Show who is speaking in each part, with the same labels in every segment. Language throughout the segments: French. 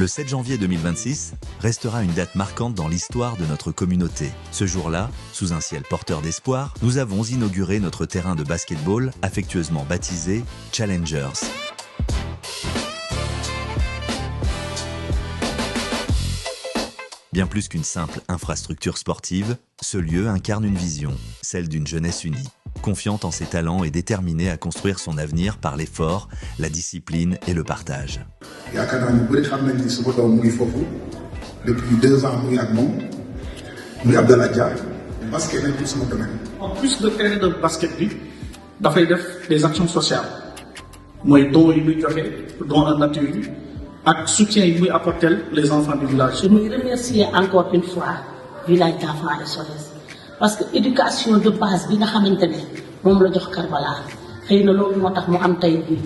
Speaker 1: Le 7 janvier 2026 restera une date marquante dans l'histoire de notre communauté. Ce jour-là, sous un ciel porteur d'espoir, nous avons inauguré notre terrain de basketball affectueusement baptisé Challengers. Bien plus qu'une simple infrastructure sportive, ce lieu incarne une vision, celle d'une jeunesse unie, confiante en ses talents et déterminée à construire son avenir par l'effort, la discipline et le partage.
Speaker 2: Depuis 2 ans, nous avons Abdallah Dia. Basket est tout mon domaine.
Speaker 3: En plus de terrain de basket, il a fait des actions sociales. Moi, dont il dont en nature, et soutien il apporte les enfants du village.
Speaker 4: Je me remercie encore une fois village d'enfants et SOS parce que l'éducation de base bi nga xamantene mom la jox Karbala xeyna lolu motax mu am tay bi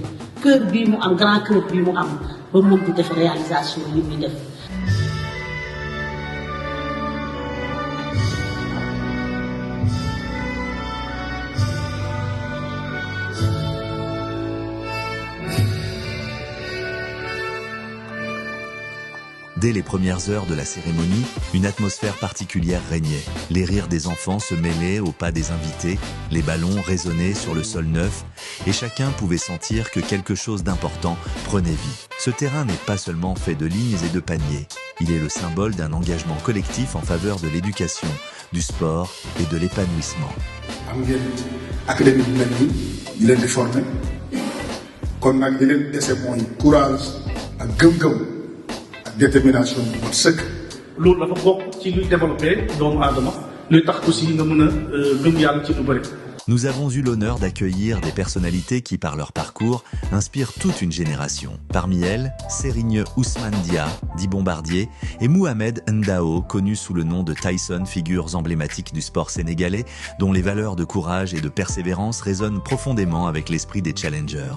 Speaker 4: cœur bi mu am grand cœur bi mu am ba mën di def réalisation yi mi def.
Speaker 1: Dès les premières heures de la cérémonie, une atmosphère particulière régnait. Les rires des enfants se mêlaient aux pas des invités, les ballons résonnaient sur le sol neuf et chacun pouvait sentir que quelque chose d'important prenait vie. Ce terrain n'est pas seulement fait de lignes et de paniers. Il est le symbole d'un engagement collectif en faveur de l'éducation, du sport et de l'épanouissement.
Speaker 2: Détermination bu sëkk.
Speaker 3: loolu dafa bokk ci luy développer doomu aadama luy tax aussi nga mën a gëm yàlla ci lu bëri.
Speaker 1: Nous avons eu l'honneur d'accueillir des personnalités qui, par leur parcours, inspirent toute une génération. Parmi elles, Serigne Ousmane Dia, dit Bombardier, et Mohamed Ndao, connu sous le nom de Tyson, figures emblématiques du sport sénégalais, dont les valeurs de courage et de persévérance résonnent profondément avec l'esprit des challengers.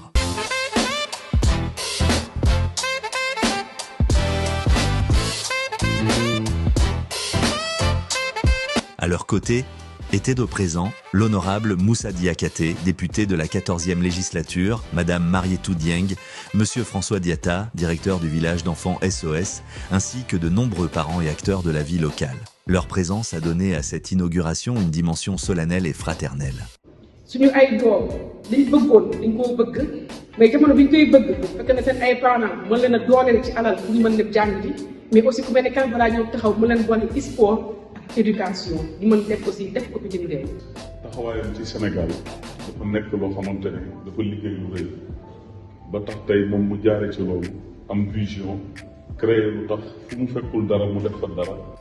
Speaker 1: À leur côté, était de présent l'honorable Moussa Diakhaté, député de la 14e législature, Madame Marietou Dieng, Monsieur François Diatta, directeur du village d'enfants SOS, ainsi que de nombreux parents et acteurs de la vie locale. Leur présence a donné à cette inauguration une dimension solennelle et fraternelle.
Speaker 5: Suñu ay doom liñ bëggoon dañ koo bëgg mais jamono biñ koy bëgg fekk na seen ay parents mën leen a dooleel ci alal pour ñu mën leen jàng ji mais aussi ku mel ne Karbala ñëw taxaw mu leen boole sport ak éducation ñu mën def aussi def ko ci ñu dem.
Speaker 6: taxawaayam ci Sénégal dafa nekk loo xamante ne dafa liggéey lu rëy ba tax tey moom mu jaare ci loolu am vision.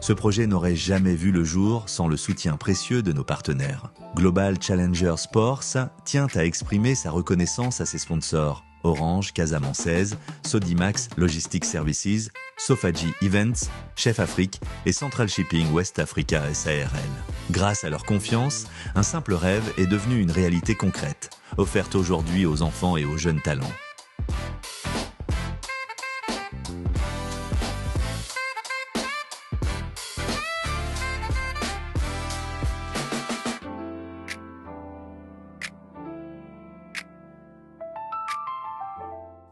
Speaker 1: Ce projet n'aurait jamais vu le jour sans le soutien précieux de nos partenaires. Global Challenger Sports tient à exprimer sa reconnaissance à ses sponsors Orange, Casamançaise, Sodimax Logistics Services, Sofaji Events, Chef Afrique et Central Shipping West Africa SARL. Grâce à leur confiance, un simple rêve est devenu une réalité concrète, offerte aujourd'hui aux enfants et aux jeunes talents.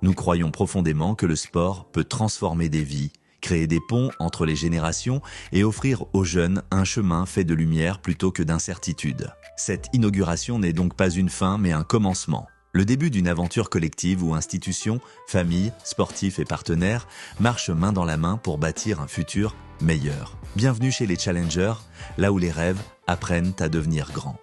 Speaker 1: Nous croyons profondément que le sport peut transformer des vies, créer des ponts entre les générations et offrir aux jeunes un chemin fait de lumière plutôt que d'incertitude. Cette inauguration n'est donc pas une fin mais un commencement. Le début d'une aventure collective où institutions, familles, sportifs et partenaires marchent main dans la main pour bâtir un futur meilleur. Bienvenue chez les Challengers, là où les rêves apprennent à devenir grands.